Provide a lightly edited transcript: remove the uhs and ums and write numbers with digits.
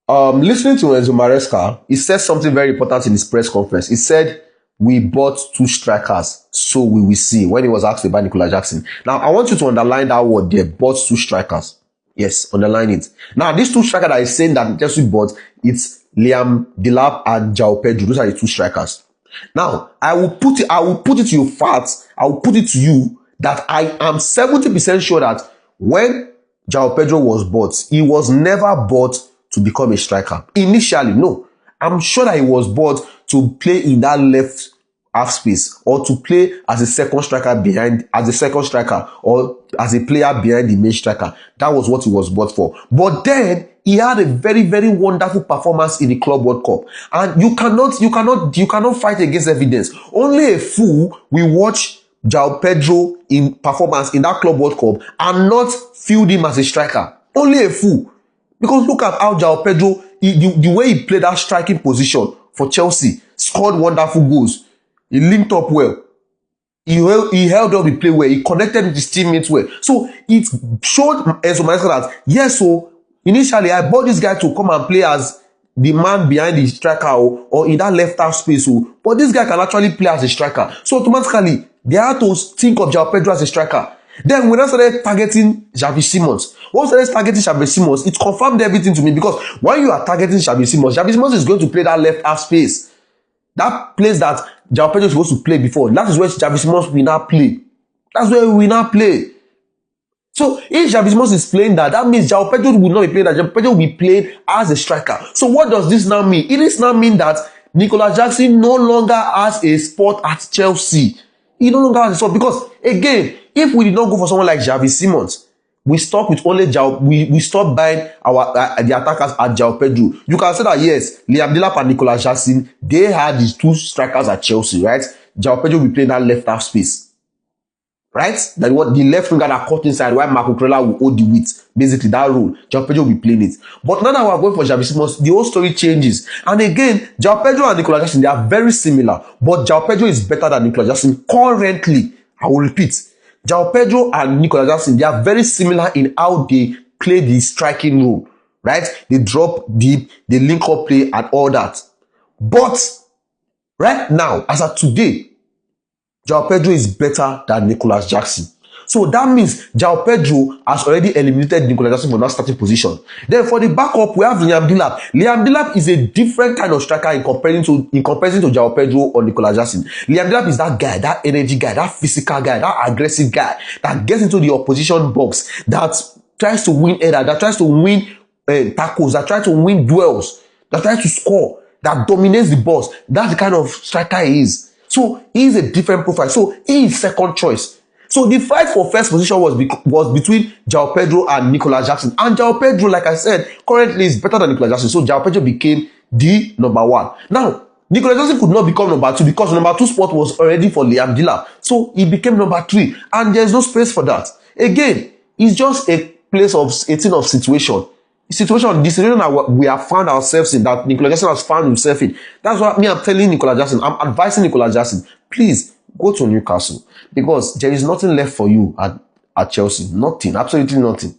Listening to Enzo Maresca, he said something very important in his press conference. He said, "We bought two strikers, so we will see," when he was asked about Nicolas Jackson. Now, I want you to underline that word there, bought two strikers. Yes, underline it. Now, these two strikers that he's saying that Chelsea bought, it's Liam Delap and João Pedro. Those are the two strikers. Now, I will put it to you facts. I will put it to you that I am 70% sure that when João Pedro was bought, he was never bought to become a striker. Initially, no. I'm sure that he was bought to play in that left half space, or to play as a second striker or as a player behind the main striker. That was what he was bought for. But then he had a very, very wonderful performance in the Club World Cup. And you cannot fight against evidence. Only a fool will watch João Pedro in performance in that Club World Cup and not field him as a striker. Only a fool. Because look at how João Pedro, the way he played that striking position for Chelsea, scored wonderful goals. He linked up well. He held up the play well. He connected with his teammates well. So it showed Enzo Maresca that, yes, so initially I bought this guy to come and play as the man behind the striker or in that left half space. But this guy can actually play as a striker. So automatically, they had to think of João Pedro as a striker. Then when I started targeting Xavi Simons, once I started targeting Xavi Simons, it confirmed everything to me, because when you are targeting Xavi Simons is going to play that left half space. That place that João Pedro is supposed to play before, that is where Xavi Simons will now play. That's where we will now play. So if Xavi Simons is playing that means João Pedro will not be playing that. João Pedro will be playing as a striker. So what does this now mean? It does now mean that Nicolas Jackson no longer has a spot at Chelsea. He no longer has a spot, because again, if we did not go for someone like Xavi Simons, we stop with only we stop buying the attackers at João Pedro. You can say that yes, Liam Delap and Nicolas Jackson, they had these two strikers at Chelsea, right? João Pedro will play that left half space, right? That what the left winger that cut inside, while Marco Cucurella will hold the width. Basically, that role, João Pedro will be playing it. But now that we are going for Xavi Simons, the whole story changes. And again, João Pedro and Nicolas Jackson, they are very similar, but João Pedro is better than Nicolas Jackson currently. I will repeat. João Pedro and Nicolas Jackson, they are very similar in how they play the striking role, right? They drop deep, they link up play and all that. But right now, as of today, João Pedro is better than Nicolas Jackson. So that means João Pedro has already eliminated Nicolas Jackson from that starting position. Then for the backup, we have Liam Delap. Liam Delap is a different kind of striker in comparison to João Pedro or Nicolas Jackson. Liam Delap is that guy, that energy guy, that physical guy, that aggressive guy that gets into the opposition box, that tries to win header, that tries to win tackles, that tries to win duels, that tries to score, that dominates the box. That's the kind of striker he is. So he is a different profile. So he is second choice. So the fight for first position was between João Pedro and Nicolas Jackson. And João Pedro, like I said, currently is better than Nicolas Jackson. So João Pedro became the number one. Now, Nicolas Jackson could not become number two because number two spot was already for Liam Delap. So he became number three. And there's no space for that. Again, it's just a thing of situation. The situation that we have found ourselves in, that Nicolas Jackson has found himself in. That's what I'm telling Nicolas Jackson. I'm advising Nicolas Jackson, please go to Newcastle, because there is nothing left for you at Chelsea. Nothing, absolutely nothing.